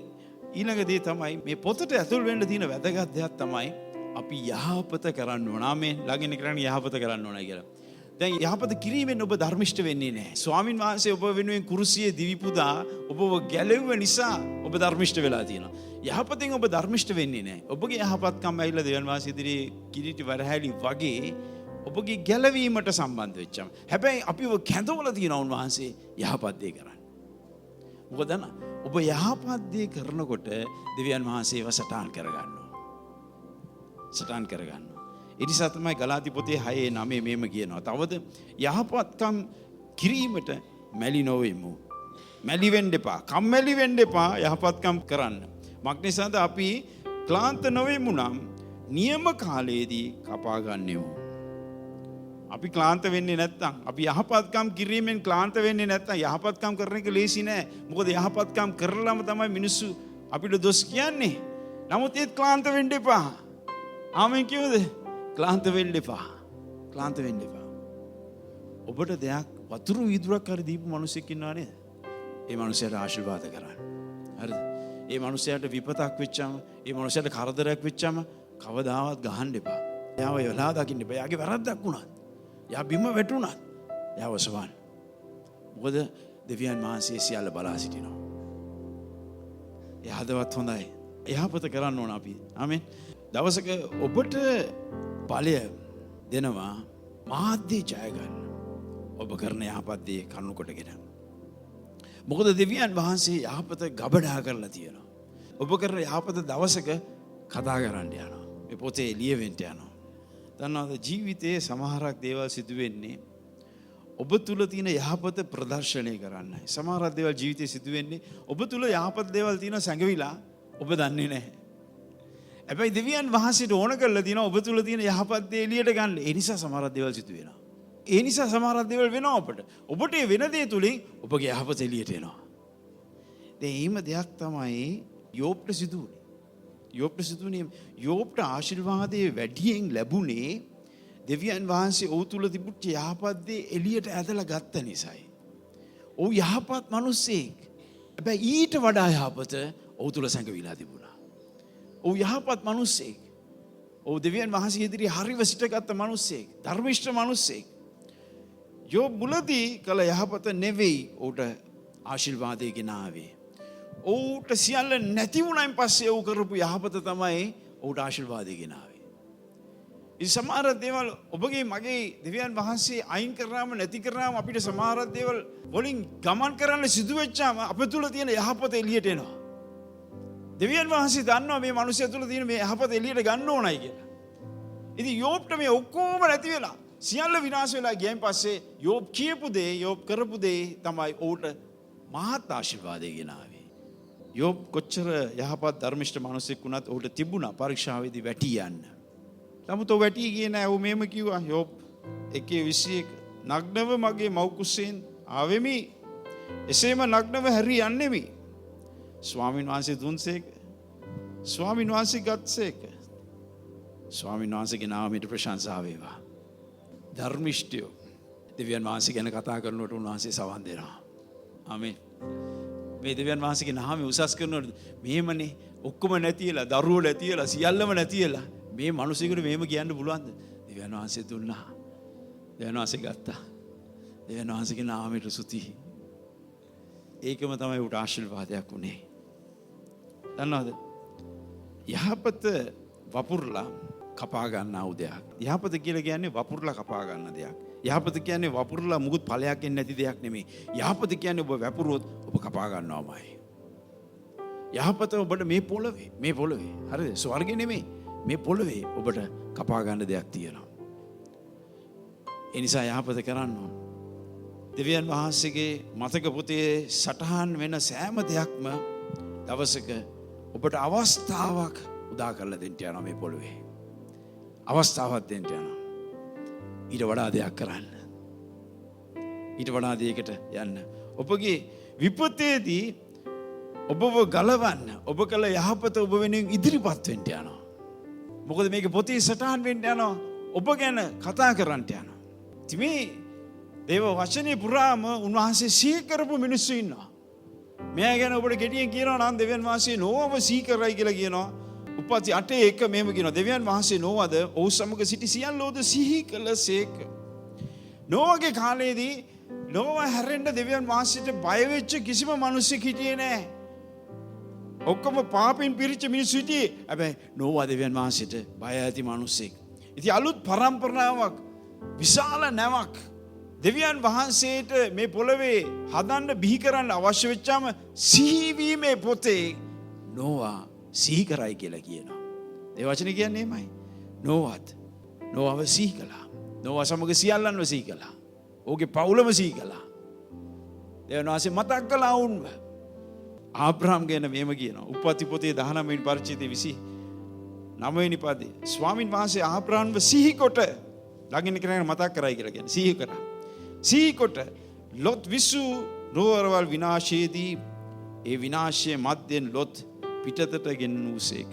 ඊළඟ දේ තමයි මේ පොතට ඇතුල් වෙන්න තියෙන වැදගත් දෙයක් තමයි අපි යහපත කරන්න ඕන. ආමෙන්. ළඟින් කරන්නේ යහපත කරන්න ඕනයි කියලා. දැන් යහපත කිරීමෙන් ඔබ ධර්මිෂ්ඨ වෙන්නේ නැහැ. ස්වාමින් වහන්සේ ඔබ වෙනුවෙන් කුරුසියේ දිවි පුදා ඔබව ගැලෙව්ව නිසා ඔබ ධර්මිෂ්ඨ වෙලා තියෙනවා. යහපතෙන් ඔබ ධර්මිෂ්ඨ වෙන්නේ නැහැ. ඔබගේ යහපත්කම් ඇවිල්ලා දෙවියන් වහන්සේ ඉදිරියේ කිලිටි වරහැලි වගේ ඔබගේ ගැලවීමට සම්බන්ධ වෙච්චම. හැබැයි අපිව කැඳවලා තියෙනවා උන්වහන්සේ යහපත් දේ කරන්න. මොකද ඔබ යහපත් දේ කරනකොට දෙවියන් වහන්සේ ඒව සටහන් කරගන්නවා. සටහන් කරගන්නවා. ඒ නිසා තමයි ගලාති පොතේ 6:9 මෙහෙම කියනවා. තවද යහපත්කම් කිරීමට මැලි නොවෙමු. මැලි වෙන්න එපා. කම්මැලි වෙන්න එපා යහපත්කම් කරන්න. මක්නිසාද අපි ක්ලාන්ත නොවෙමු නම් නියම කාලයේදී කපා ගන්නෙමු. අපි ක්ලාන්ත වෙන්නේ නැත්තම් අපි යහපත්කම් කිරීමෙන් ක්ලාන්ත වෙන්නේ නැත්තම් යහපත්කම් කරන එක ලේසි නෑ. මොකද යහපත්කම් කරලම තමයි මිනිස්සු අපිට දොස් කියන්නේ. නමුත් ඒත් ක්ලාන්ත වෙන්න එපා. ආමෙන් කියවද? ක්ලාන්ත වෙන්න එපා. ක්ලාන්ත වෙන්න එපා. ඔබට දෙයක් වතුරු වීදුරක් හරි දීපු මිනිහෙක් ඉන්නවා නේද? ඒ මිනිහට ආශිර්වාද කරන්න. හරිද? ඒ මිනිහට විපතක් වෙච්චාම, ඒ මිනිහට කරදරයක් වෙච්චාම කවදාවත් ගහන්න එපා. එයාව වෙලා දකින්න එපා. එයාගේ වැරද්දක් වුණත්, එයා බිම වැටුණත්, එයාව සවන්න. මොකද දෙවියන් වහන්සේ සියල්ල බලා සිටිනවා. ඒ හදවත් හොඳයි. යහපත කරන්න ඕන අපි. ආමෙන්. දවසක ඔබට බලය දෙනවා මාධ්‍ය ජය ගන්න. ඔබ කරන යහපත් දේ කරුණු කොටගෙන. මොකද දෙවියන් වහන්සේ යහපත ගබඩා කරලා තියෙනවා. ඔබ කරන යහපත දවසක කතා කරන්න යනවා. මේ පොතේ ලියවෙන්න යනවා. දන්නවද ජීවිතයේ සමහරක් දේවල් සිදු වෙන්නේ ඔබ තුල තියෙන යහපත ප්‍රදර්ශනය කරන්නයි. සමහරක් දේවල් ජීවිතේ සිදු වෙන්නේ ඔබ තුල යහපත් දේවල් තියෙන සැඟවිලා ඔබ දන්නේ නැහැ. හැබැයි දෙවියන් වහන්සේට ඕන කරලා තියෙනවා ඔබ තුල තියෙන යහපත් දේ එළියට ගන්න. ඒ නිසා සමහරක් දේවල් සිදු වෙනවා. ඒ නිසා සමහරක් දේවල් වෙනවා ඔබට. ඔබට ඒ වෙන දේ තුලින් ඔබගේ යහපත එළියට එනවා. දැන් එහෙම දෙයක් තමයි යෝබ්ට සිදු වුනේ. යෝබ්ට සිදුවන්නේ යෝබ්ට ආශිර්වාදයේ වැඩියෙන් ලැබුණේ දෙවියන් වහන්සේ ඔහු තුල තිබුච්ච යහපත් දේ එළියට ඇදලා ගත්ත නිසායි. ඔහු යහපත් මිනිසෙක්. හැබැයි ඊට වඩා යහපත ඔහු තුල සැඟවිලා තිබුණා. ඔහු යහපත් මිනිසෙක්. ඔහු දෙවියන් වහන්සේ ඉදිරියේ හරිව සිටගත්ත මිනිසෙක්. ධර්මිෂ්ඨ මිනිසෙක්. යෝබ් මුලදී කළ යහපත නෙවෙයි ඔහුට ආශිර්වාදය ගෙනාවේ. ඔහුට සියල්ල නැති වුණායින් පස්සේ ඔහු කරපු යහපත තමයි ඔහුට ආශිර්වාදය ගෙනාවේ. ඉතින් සමහර දේවල් ඔබගේ මගේ දෙවියන් වහන්සේ අයින් කරාම නැති කරාම අපිට සමහර දේවල් වලින් ගමන් කරන්න සිදු වෙච්චාම අප තුල තියෙන යහපත එළියට එනවා. දෙවියන් වහන්සේ දන්නවා මේ මිනිසයා තුල තියෙන මේ යහපත එළියට ගන්න ඕනයි කියලා. ඉතින් යෝබ්ට මේ ඔක්කොම නැති වෙලා සියල්ල විනාශ වෙලා ගියන් පස්සේ යෝබ් කියපු දේ යෝබ් කරපු දේ තමයි ඔහුට මහත් ආශිර්වාදය ගෙනාවේ. යෝබ් කොච්චර යහපත් ධර්මිෂ්ඨ මිනිසෙක් වුණත් ඔහුට තිබුණා පරීක්ෂාවේදී වැටි යන්න. නමුත් ඔහු වැටි ගියේ නෑ. ඔහු මෙහෙම කිව්වා යෝබ් 1:21 නග්නව මගේ මව් කුසෙන් ආවෙමි. එසේම නග්නව හැරී යන්නෙමි. ස්වාමීන් වහන්සේ දුන්සේක. ස්වාමීන් වහන්සේ ගත්සේක. ස්වාමීන් වහන්සේගේ නාමයට ප්‍රශංසා වේවා. ධර්මිෂ්ඨයෝ දෙවියන් වහන්සේ ගැන කතා කරනකොට උන්වහන්සේ සවන් දෙනවා. ආමේන්. මේ දෙවියන් වහන්සේගේ නාමය උසස් කරනකොට මෙහෙමනේ ඔක්කොම නැතිලා දරුවෝ නැතිලා සියල්ලම නැතිලා මේ මිනිසෙකුට මෙහෙම කියන්න පුළුවන්ද? දෙවියන් වහන්සේ දුන්නා. දෙවියන් වහන්සේ ගත්තා. දෙවියන් වහන්සේගේ නාමයට ස්තුති. ඒකම තමයි උට ආශිර්වාදයක් උනේ. දන්නවද? යහපත වපුරලා කපා ගන්නා උදයක්. යහපත කියලා කියන්නේ වපුරලා කපා ගන්න දෙයක්. යහපත කියන්නේ වපුරලා මුකුත් ඵලයක් එන්නේ නැති දෙයක් නෙමෙයි. යහපත කියන්නේ ඔබ වැපුරුවොත් ඔබ කපා ගන්නවාමයි. යහපත ඔබට මේ පොළවේ හරිද? ස්වර්ගෙ නෙමෙයි. මේ පොළවේ ඔබට කපා ගන්න දෙයක් තියෙනවා. ඒ නිසා යහපත කරන්න ඕන. දෙවියන් වහන්සේගේ මතක පොතේ සටහන් වෙන සෑම දෙයක්ම දවසක ඔබට අවස්ථාවක් උදා කරලා දෙන්න යනවා මේ පොළවේ. අවස්ථාවක් දෙන්න යනවා. ඊට වඩා දෙයක් කරන්න. ඊට වඩා දෙයකට යන්න. ඔබගේ විපතේදී ඔබව ගලවන්න ඔබ කළ යහපත ඔබ වෙනුවෙන් ඉදිරිපත් වෙන්න යනවා. මොකද මේක පොතේ සටහන් වෙන්න යනවා. ඔබ ගැන කතා කරන්න යනවා. මේ දේව වචනේ පුරාම උන්වහන්සේ සිහි කරපු මිනිස්සු ඉන්නවා. මෙයා ගැන ඔබට ගෙඩියෙන් කියනවා නම් දෙවියන් වහන්සේ නෝවව සිහි කරයි කියලා කියනවා. උපති 8:1 මෙහෙම කියනවා. දෙවියන් වහන්සේ නෝවද ඔහු සමග සිටි සියල්ලෝද සිහි කළසේක. නෝවගේ කාලයේදී නෝව හැරෙන්න දෙවියන් වහන්සේට බය වෙච්ච කිසිම මිනිසෙක් හිටියේ නැහැ. ඔක්කොම පාපෙන් පිරිච්ච මිනිස්සු හිටියේ. හැබැයි නෝවා දෙවියන් වහන්සේට බය ඇති මිනිසෙක්. ඉතින් අලුත් පරම්පරාවක් විශාල නැවක් දෙවියන් වහන්සේට මේ පොළවේ හදන්න බිහි කරන්න අවශ්‍ය වෙච්චාම සිහිවීමේ පොතේ නෝවා සිහි කරයි කියලා කියනවා. ඒ වචනේ කියන්නේ එමයයි. නෝවාව සිහි කළා. නෝවා සමග සියල්ලන්ව සිහි කළා. ඔහුගේ පවුලම සිහි කළා. දෙවියන් වහන්සේ මතක් කළා වුන්ව. ආබ්‍රහම් ගැන මෙහෙම කියනවා. උප්පත්ති පොතේ 19 වෙනි පරිච්ඡේදයේ 29 වෙනි පදේ. ස්වාමින් වහන්සේ ආබ්‍රහම්ව සිහි කොට ළඟින් කෙනෙක් මතක් කරයි කියලා කියන්නේ. සිහි කරා. සිහි කොට ලොත් විසු නුවරවල් විනාශයේදී ඒ විනාශයේ මැදෙන් ලොත් පිටතට ගෙන්වූසේක.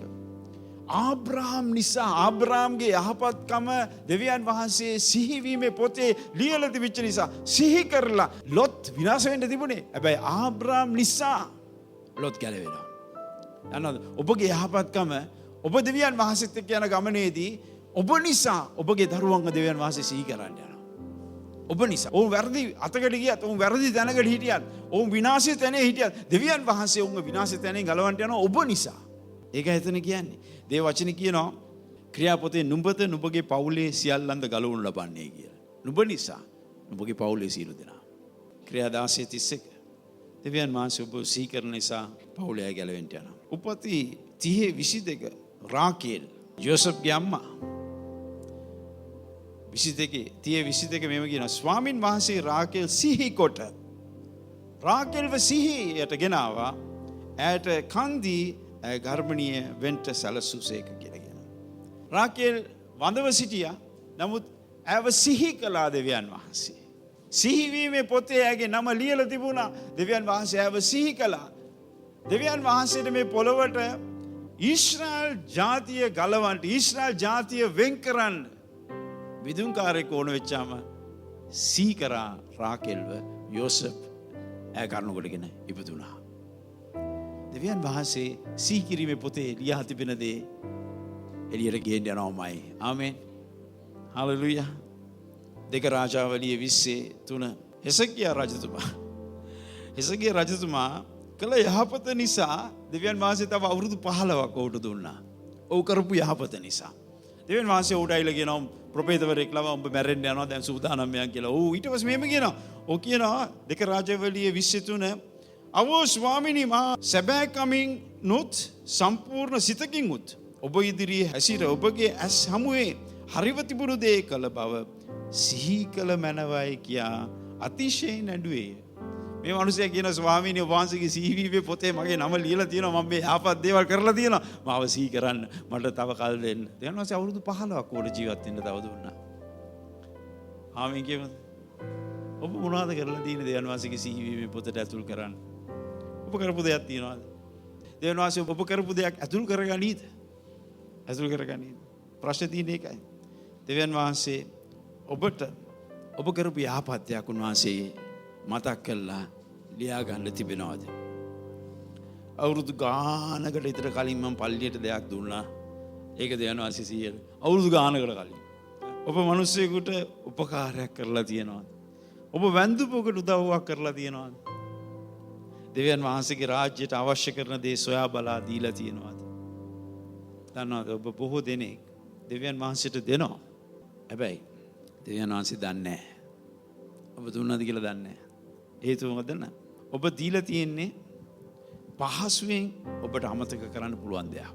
ආබ්‍රහම් නිසා ආබ්‍රහම්ගේ යහපත්කම දෙවියන් වහන්සේ සිහිවීමේ පොතේ ලියලා තිබෙච්ච නිසා සිහි කරලා ලොත් විනාශ වෙන්න තිබුණේ. හැබැයි ආබ්‍රහම් නිසා ලොත් ගැලවෙනවා. යනවාද? ඔබගේ යහපත්කම ඔබ දෙවියන් වහන්සේත් එක්ක යන ගමනේදී ඔබ නිසා ඔබගේ දරුවන්ව දෙවියන් වහන්සේ සිහි කරන්න යනවා. ඔබ නිසා. ඔවුන් වැරදි අතකට ගියත්, ඔවුන් වැරදි තැනකට හිටියත්, ඔවුන් විනාශයේ තැනේ හිටියත් දෙවියන් වහන්සේ ඔවුන්ව විනාශයේ තැනේ ගලවන්න යනවා ඔබ නිසා. ඒක එතන කියන්නේ. දේව වචනේ කියනවා ක්‍රියාපොතේ නුඹත නුඹගේ පවුලේ සියල්ලන්ද ගලවනු ලබන්නේ කියලා. නුඹ නිසා නුඹගේ පවුලේ සියලු දෙනා. ක්‍රියා 16:31. දෙවියන් වහන්සේ ඔබ සිහි කරන නිසා පවුලේ ගැලවෙන්න යනවා. උපති 30:22 රාකේල් යෝසෙෆ්ගේ අම්මා 22 මෙහෙම කියනවා. ස්වාමින් වහන්සේ රාකේල් සිහි කොට රාකේල්ව සිහියට ගෙනාවා. ඇයට කන්දී ගර්භණීය වෙන්ට සැලසුසේක කියලා කියනවා. රාකේල් වඳව සිටියා. නමුත් ඇව සිහි කළා දෙවියන් වහන්සේ. සිහිවීමේ පොතේ ඇගේ නම ලියලා තිබුණා. දෙවියන් වහන්සේ ඇව සිහි කළා. දෙවියන් වහන්සේට මේ පොළොවට ඊශ්‍රායල් ජාතිය ගලවන්න, ඊශ්‍රායල් ජාතිය වෙන් කරන්න විදුන්කාරයෙක් ඕන වෙච්චාම සිහි කරා රාකේල්ව යෝසෙෆ් ඇය කරුණකොටගෙන ඉපදුණා. දෙවියන් වහන්සේ සිහි කිරීමේ පොතේ ලියා තිබෙන දේ එළියට ගේන්න යනවාමයි. ආමේන්. හලෙලූයා. 2 රාජාවලියේ 20:3 හෙසකියා රජතුමා කළ යහපත නිසා දෙවියන් වහන්සේ තව අවුරුදු 15ක් ඔහුට දුන්නා. ඔහු කරපු යහපත නිසා. දෙවියන් වහන්සේ ඔහුට අයිලා කියනවා ප්‍රොපේතවරයෙක් ලව උඹ මැරෙන්න යනවා දැන් සූදානම් යන් කියලා. ඔහු ඊට පස්සේ මෙහෙම කියනවා. ඔහු කියනවා 2 රාජාවලියේ 23 අවෝ ස්වාමිනී මා සැබෑ කමින් නොත් සම්පූර්ණ සිතකින් උත් ඔබ ඉදිරියේ හැසිර ඔබගේ ඇස් හමුවේ හරිව තිබුණු දේ කළ බව සිහි කළ මැනවයි කියා අතිශයින් නැඩුවේ. මේ මිනිසයා කියන ස්වාමීනි වහන්සේගේ සිහිවීමේ පොතේ මගේ නම ලියලා තියෙනවා. මම මේ යහපත් දේවල් කරලා තියෙනවා. මාව සිහි කරන්න මට තව කල් දෙන්න. දෙවියන් වහන්සේ අවුරුදු 15ක් ඕන ජීවත් වෙන්න තව දුන්නා. ආමීන් කියමු. ඔබ මොනවද කරලා තියෙන්නේ දෙවියන් වහන්සේගේ සිහිවීමේ පොතට ඇතුල් කරන්න? ඔබ කරපු දෙයක් තියනවාද? දෙවියන් වහන්සේ ඔබ කරපු දෙයක් ඇතුල් කරගනීද? ඇතුල් කරගනීද? ප්‍රශ්නේ තියෙන්නේ ඒකයි. දෙවියන් වහන්සේ ඔබට ඔබ කරපු යහපත්යක් උන්වහන්සේ මතක් කරලා ලියා ගන්න තිබෙනවද? අවුරුදු ගානකට විතර කලින් මම පල්ලියට දෙයක් දුන්නා. ඒක දෙවියන් වහන්සේ සියයට. අවුරුදු ගානකට කලින්. ඔබ මිනිස්සෙකුට උපකාරයක් කරලා තියෙනවද? ඔබ වැන්දුපොකට උදව්වක් කරලා තියෙනවද? දෙවියන් වහන්සේගේ රාජ්‍යයට අවශ්‍ය කරන දේ සොයා බලා දීලා තියෙනවද? දන්නවද ඔබ බොහෝ දෙනෙක් දෙවියන් වහන්සේට දෙනවා. හැබැයි දෙවියන් වහන්සේ දන්නේ නැහැ. ඔබ දුන්නද කියලා දන්නේ නැහැ. හේතුව මොකද දන්නවද? ඔබ දීලා තියෙන්නේ පහසුවෙන් ඔබට අමතක කරන්න පුළුවන් දෙයක්.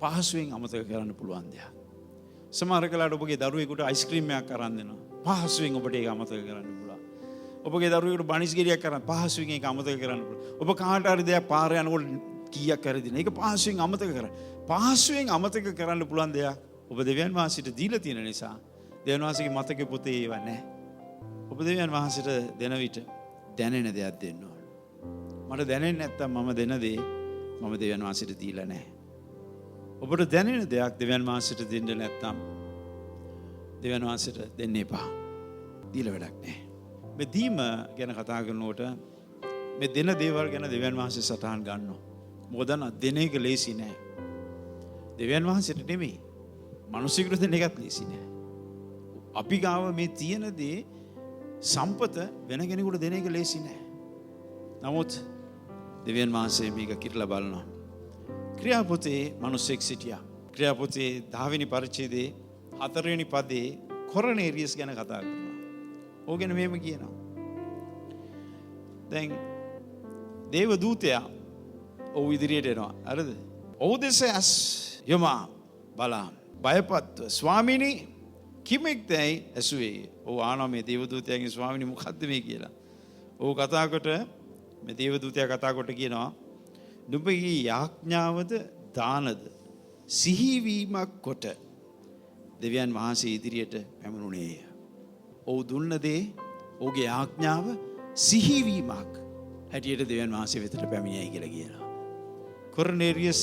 පහසුවෙන් අමතක කරන්න පුළුවන් දෙයක්. සමහර කලාට ඔබගේ දරුවෙකුට අයිස්ක්‍රීම් එකක් අරන් දෙනවා. පහසුවෙන් ඔබට ඒක අමතක කරන්න පුළුවන්. ඔබගේ දරුවෙකුට බනිස් ගෙඩියක් කරන් පහසුවෙන් ඒක අමතක කරන්න පුළුවන්. ඔබ කාට හරි දෙයක් පාර යනකොට කීයක් හරි දෙන. ඒක පහසුවෙන් අමතක කරන්න. පහසුවෙන් අමතක කරන්න පුළුවන් දෙයක් ඔබ දෙවියන් වහන්සේට දීලා තියෙන නිසා දෙවියන් වහන්සේගේ මතකෙ පොතේ ඒව නැහැ. ඔබ දෙවියන් වහන්සේට දෙන විට දැනෙන දෙයක් දෙන්න ඕන. මට දැනෙන්නේ නැත්තම් මම දෙන දේ මම දෙවියන් වහන්සේට දීලා නැහැ. ඔබට දැනෙන දෙයක් දෙවියන් වහන්සේට දෙන්න නැත්තම් දෙවියන් වහන්සේට දෙන්න එපා. දීලා වැඩක් නැහැ. මේ දීම ගැන කතා කරනකොට මේ දෙන දේවල් ගැන දෙවියන් වහන්සේ සටහන් ගන්නවා. මොකද දෙන එක ලේසි නෑ. දෙවියන් වහන්සේට නෙමෙයි. මිනිසෙකුට දෙන එකත් ලේසි නෑ. අපි ගාව මේ තියෙන දේ සම්පත වෙන කෙනෙකුට දෙන එක ලේසි නෑ. නමුත් දෙවියන් වහන්සේ මේක කිරලා බලනවා. ක්‍රියාපොතේ මිනිසෙක් සිටියා. ක්‍රියාපොතේ 10 වෙනි පරිච්ඡේදයේ 4 වෙනි පදේ කොර්නේලියස් ගැන කතා කරනවා. ඕගෙන මෙහෙම කියනවා. දැන් දේව දූතයා ඔහු ඉදිරියට එනවා. හරිද? ඔහු දෙස ඇස් යොමා බලා බයපත්ව ස්වාමීනි කිමෙක්දයි ඇසුවේ. ඔහු ආනවා මේ දේව දූතයාගේ ස්වාමීනි මොකද්ද මේ කියලා. ඔහු කතා කොට මේ දේව දූතයා කතා කොට කියනවා නුඹගේ යාඥාවද දානද සිහිවීමක් කොට දෙවියන් වහන්සේ ඉදිරියට පැමිණුණේය. ඔහු දුන්න දේ ඔහුගේ යාඥාව සිහිවීමක් හැටියට දෙවියන් වහන්සේ වෙතට පැමිණියයි කියලා කියනවා. කොර්නේලියස්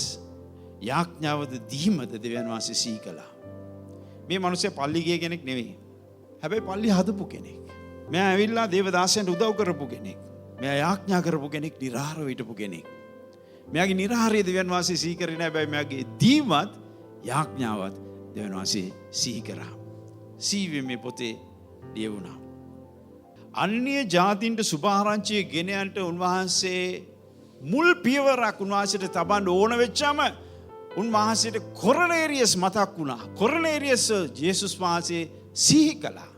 යාඥාවද දීමද දෙවියන් වහන්සේ සිහි කළා. මේ මිනිස්සයා පල්ලි ගිය කෙනෙක් නෙවෙයි. හැබැයි පල්ලි හදපු කෙනෙක්. මෙයා ඇවිල්ලා දේවදාසයන්ට උදව් කරපු කෙනෙක්. මෙයා යාඥා කරපු කෙනෙක්, නිරාහාරව හිටපු කෙනෙක්. මෙයාගේ නිරාහාරය දෙවියන් වහන්සේ සිහි කරේ නැහැ. හැබැයි මෙයාගේ දීමත් යාඥාවත් දෙවියන් වහන්සේ සිහි කරා. සීවීමේ පොතේ ලියවුණා. අන්‍ය ජාතින්ට සුභාරංචිය ගෙන යන්නට උන්වහන්සේ මුල් පියවරක් උන්වහන්සේට තබන්න ඕන වෙච්චාම උන්වහන්සේට කොර්නේලියස් මතක් වුණා. කොර්නේලියස් ජේසුස් වහන්සේ සිහි කළා.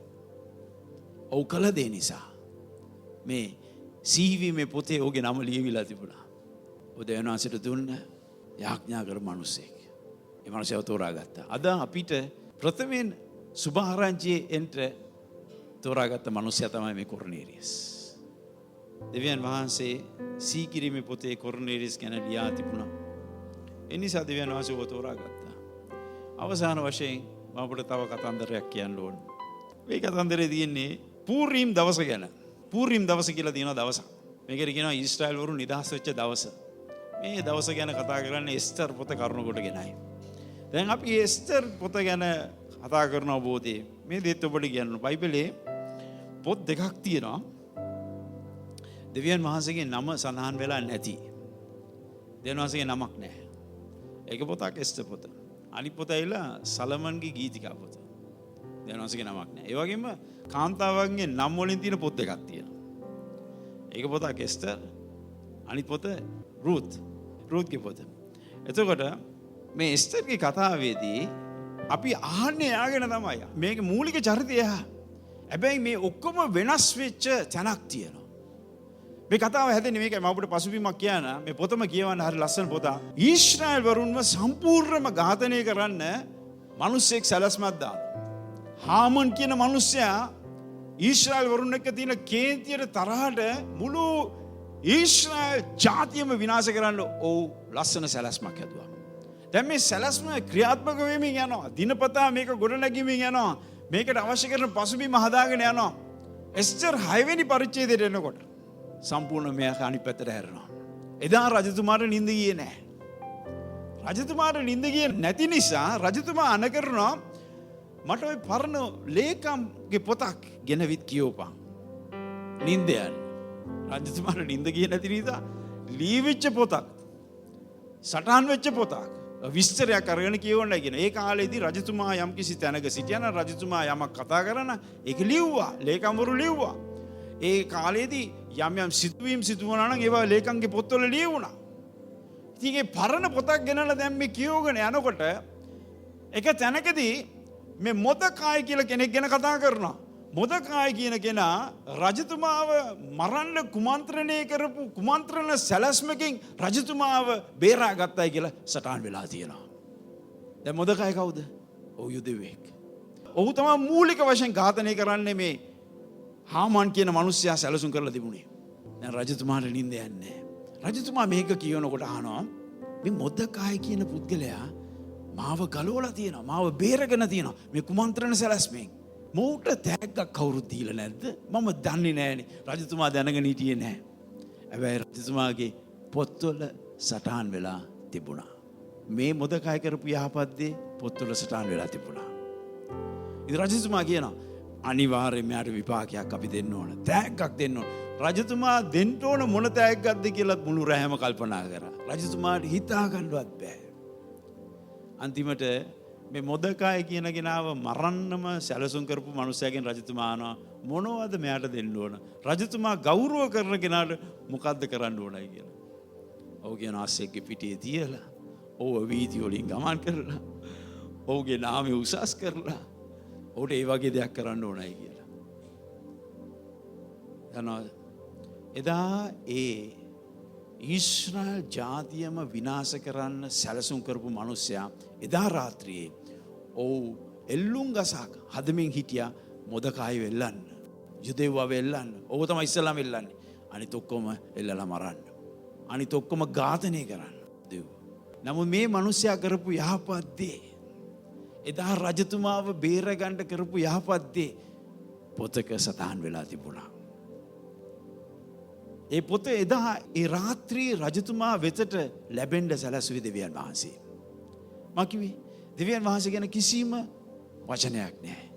ඔව් කළ දේ නිසා මේ සීවීමේ පොතේ ඔහුගේ නම ලියවිලා තිබුණා. ඔය දෙවියන් වහන්සේට දුන්න යාඥා කර මිනිසෙක්. ඒ මිනිසව තෝරාගත්තා. අද අපිට ප්‍රථමයෙන් සුභාරංචියේ එන්ට තෝරාගත්ත මිනිසයා තමයි මේ කොර්නේලියස්. දෙවියන් වහන්සේ සීකිරීමේ පොතේ කොර්නේලියස් ගැන ලියා තිබුණා. ඒ නිසා දෙවියන් වහන්සේ ඔබ තෝරාගත්තා. අවසාන වශයෙන් මම ඔබට තව කතන්දරයක් කියන්න ඕන. මේ කතන්දරේ තියෙන්නේ පූරීම් දවස ගැන. පූරීම් දවස කියලා තියෙනවා දවසක්. මේකට කියනවා ඊශ්‍රායල් වරු නිදහස් වෙච්ච දවස. මේ දවස ගැන කතා කරන්නේ එස්තර් පොත කරුණු කොටගෙනයි. දැන් අපි එස්තර් පොත ගැන කතා කරන අවබෝධයේ මේ දෙත් ඔබට කියන්න බයිබලයේ පොත් දෙකක් තියෙනවා. දෙවියන් වහන්සේගේ නම සඳහන් වෙලා නැති. දෙවියන් වහන්සේගේ නමක් නැහැ. ඒක පොතක් එස්තර් පොත. අනිත් පොත ඇවිල්ලා සලමන්ගේ ගීතිකා පොත. දෙවියන් වහන්සේගේ නමක් නැහැ. ඒ වගේම කාන්තාවන්ගේ නම් වලින් තියෙන පොත් දෙකක් තියෙනවා. ඒක පොතක් එස්තර්. අනිත් පොත රූත්ගේ පොත. එතකොට මේ එස්තර්ගේ කතාවේදී අපි අහන්නේ යාගෙන තමයි. මේක මූලික චරිතය. හැබැයි මේ ඔක්කොම වෙනස් වෙච්ච තැනක් තියෙනවා. මේ කතාව හැදෙන්නේ මේකයි මම ඔබට පසුබිමක් කියන මේ පොතම කියවන්න හරි ලස්සන පොතක්. ඊශ්‍රායල් වරුන්ව සම්පූර්ණයෙන්ම ඝාතනය කරන්න මිනිස්සෙක් සැලැස්මක් දානවා. හාමන් කියන මිනිසයා ඊශ්‍රායල් වරුන් එක්ක තියෙන කේන්තියට තරහට මුළු ඊශ්‍රායල් ජාතියම විනාශ කරන්න ඔව් ලස්සන සැලැස්මක් හැදුවා. දැන් මේ සැලැස්ම ක්‍රියාත්මක වෙමින් යනවා. දිනපතා මේක ගොඩනැගීමින් යනවා. මේකට අවශ්‍ය කරන පසුබිම හදාගෙන යනවා. එස්තර් 6 වෙනි පරිච්ඡේදයට එනකොට සම්පූර්ණ මෙයා අනිත් පැත්තට හැරෙනවා. එදා රජතුමාට නිින්ද ගියේ නැහැ. රජතුමාට නිින්ද ගියේ නැති නිසා රජතුමා අණ කරනවා මට ওই පරණ ලේකම්ගේ පොතක් ගෙනවිත් කියවපන්. නිින්ද යන. රජතුමාට නිින්ද ගියේ නැති නිසා ලීවිච්ච පොතක්. සටහන් වෙච්ච පොතක්. විස්තරයක් අරගෙන කියවන්නයි කියන. ඒ කාලේදී රජතුමා යම් කිසි තැනක සිටියා නම් රජතුමා යමක් කතා කරන ඒක ලිව්වා. ලේකම්වරු ලිව්වා. ඒ කාලේදී යම් සිතුවීම් සිදු වුණා නම් ඒවා ලේකම්ගේ පොත්වල ලියවුණා. ඉතින් ඒ පරණ පොතක් ගෙනලා දැන් මේ කියවගෙන යනකොට එක තැනකදී මේ මොදකායි කියලා කෙනෙක් ගැන කතා කරනවා. මොදකායි කියන කෙනා රජතුමාව මරන්න කුමන්ත්‍රණය කරපු කුමන්ත්‍රණ සැලැස්මකින් රජතුමාව බේරාගත්තයි කියලා සටහන් වෙලා තියෙනවා. දැන් මොදකායි කවුද? ඔව් යුදෙවෙක්. ඔහු තමයි මූලික වශයෙන් ඝාතනය කරන්නේ මේ හාමාන් කියන මිනිස්සයා සැලසුම් කරලා තිබුණේ. දැන් රජතුමාට නිින්ද යන්නේ නැහැ. රජතුමා මේක කියනකොට අහනවා මේ මොදකායි කියන පුද්ගලයා මාව ගලවලා තියෙනවා. මාව බේරගෙන තියෙනවා. මේ කුමන්ත්‍රණ සැලැස්මෙන්. මෝට තෑග්ගක් කවුරුත් දීලා නැද්ද? මම දන්නේ නැහනේ. රජතුමා දැනගෙන හිටියේ නැහැ. හැබැයි රජතුමාගේ පොත්වල සටහන් වෙලා තිබුණා. මේ මොදකායි කරපු යහපත් දේ පොත්වල සටහන් වෙලා තිබුණා. ඉතින් රජතුමා කියනවා අනිවාර්යයෙන් මෙයාට විපාකයක් අපි දෙන්න ඕන. තෑග්ගක් දෙන්න ඕන. රජතුමා දෙන්න ඕන මොන තෑග්ගක්ද කියලා මුළු රැයම කල්පනා කරා. රජතුමාට හිතා ගන්නවත් බෑ. අන්තිමට මේ මොදකාය කියන කෙනාව මරන්නම සැලසුම් කරපු මිනිසයාගෙන් රජතුමා අහනවා මොනවද මෙයාට දෙන්න ඕන? රජතුමා ගෞරව කරන කෙනාට මොකද්ද කරන්න ඕනයි කියලා. ඔහු කියන ආස්සෙක්ගේ පිටියේ තියලා, ඔහු වීදි වලින් ගමන් කරලා, ඔහුගේ නාමය උසස් කරලා, ඔහුට ඒ වගේ දෙයක් කරන්න ඕනයි කියලා. දන්නවද? එදා ඒ ඊශ්‍රායල් ජාතියම විනාශ කරන්න සැලසුම් කරපු මිනිසයා එදා රාත්‍රියේ ඔව් එල්ලුම් ගසක් හදමින් හිටියා මොදකායි වෙල්ලන්න, යුදෙව්වා වෙල්ලන්න. ඔහු තමයි ඉස්සලාම වෙල්ලන්නේ. අනිත් ඔක්කොම එල්ලලා මරන්න. අනිත් ඔක්කොම ඝාතනය කරන්න. නමුත් මේ මිනිසයා කරපු යහපත් දේ, එදා රජතුමාව බේරගන්න කරපු යහපත් දේ පොතක සටහන් වෙලා තිබුණා. ඒ පොත එදා ඒ රාත්‍රී රජතුමා වෙතට ලැබෙන්න සැලසුවේ දෙවියන් වහන්සේ. මා කිව්වේ දෙවියන් වහන්සේ ගැන කිසිම වචනයක් නැහැ.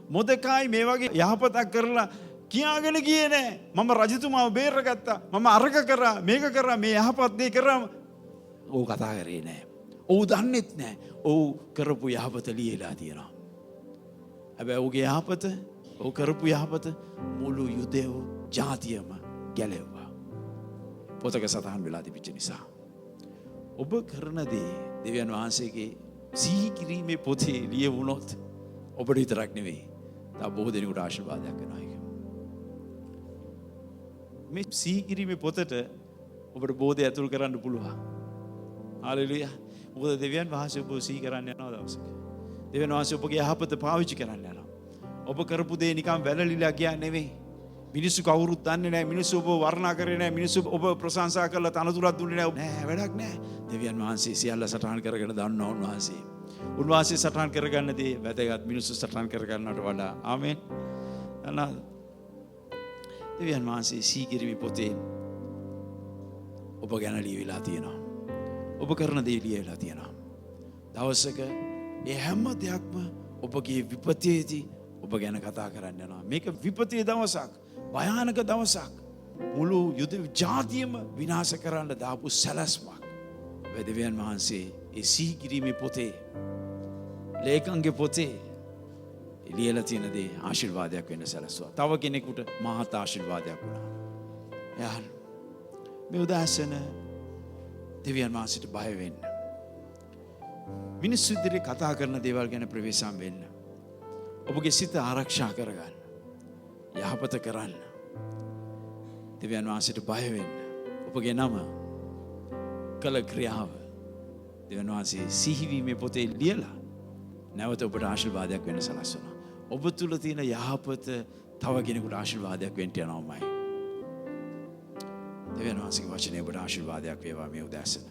මොදකායි මේ වගේ යහපතක් කරලා කියාගෙන ගියේ නැහැ. මම රජතුමාව බේරගත්තා. මම අරක කරා, මේක කරා, මේ යහපත් දේ කරා. ඔව් කතා කරේ නැහැ. ඔව් දන්නෙත් නැහැ. ඔව් කරපු යහපත ලියලා තියෙනවා. හැබැයි ඔහුගේ යහපත, ඔහු කරපු යහපත මුළු යුදෙව් ජාතියම ගැලෙව්වා. පොතක සටහන් වෙලා තිබිච්ච නිසා. ඔබ කරන දේ දෙවියන් වහන්සේගේ සිහි කිරීමේ පොතේ ලියවුණොත් ඔබට විතරක් නෙවෙයි, තව බොහෝ දෙනෙකුට ආශිර්වාදයක් වෙනවා ඒක. මේ සිහි කිරීමේ පොතට ඔබට බෝධය ඇතුල් කරන්න පුළුවන්. හalleluya. මොකද දෙවියන් වහන්සේ ඔබ සිහි කරන්න යනවා දවසක. දෙවියන් වහන්සේ ඔබගේ යහපත පාවිච්චි කරන්න යනවා. ඔබ කරපු දේ නිකන් වැළලීලා ගියා නෙවෙයි. මිනිස්සු කවුරුත් දන්නේ නැහැ. මිනිස්සු ඔබ වර්ණනා කරේ නැහැ. මිනිස්සු ඔබ ප්‍රශංසා කරලා තනතුරක් දුන්නේ නැහැ. නෑ, වැඩක් නැහැ. දෙවියන් වහන්සේ සියල්ල සටහන් කරගෙන දන්නවා උන්වහන්සේ. උන්වහන්සේ සටහන් කරගන්න දේ වැදගත් මිනිස්සු සටහන් කරගන්නවට වඩා. ආමෙන්. අනා දෙවියන් වහන්සේ සීගිරිමි පොතේ ඔබ ගැන ලියවිලා තියෙනවා. ඔබ කරන දේ ලියවිලා තියෙනවා. දවසක ඒ හැම දෙයක්ම ඔබගේ විපතේදී ඔබ ගැන කතා කරන්න යනවා. මේක විපතේ දවසක්, භයානක දවසක්. මුළු යුද ජාතියම විනාශ කරන්න දාපු සැලැස්මක්. දෙවියන් වහන්සේ ඒ සීගිරිමි පොතේ, ලේඛන්ගේ පොතේ ලියලා තියෙන දේ ආශිර්වාදයක් වෙන්න සැලසුවා. තව කෙනෙකුට මහත් ආශිර්වාදයක් වුණා. යාළුවෝ, මේ උදාසන දෙවියන් වහන්සේට බය වෙන්න. මිනිස්සු ඉදිරියේ කතා කරන දේවල් ගැන ප්‍රවේශම් වෙන්න. ඔබගේ සිත ආරක්ෂා කරගන්න. යහපත කරන්න. දෙවියන් වහන්සේට බය වෙන්න. ඔබගේ නම, කළ ක්‍රියාව දෙවියන් වහන්සේ සිහිවීමේ පොතේ ලියලා නැවත ඔබට ආශිර්වාදයක් වෙන්න සලස්වනවා. ඔබ තුල තියෙන යහපත තව කෙනෙකුට ආශිර්වාදයක් වෙන්න යනවාමයි. දෙවියන් වහන්සේගේ වචනේ ඔබට ආශිර්වාදයක් වේවා මේ උදෑසන.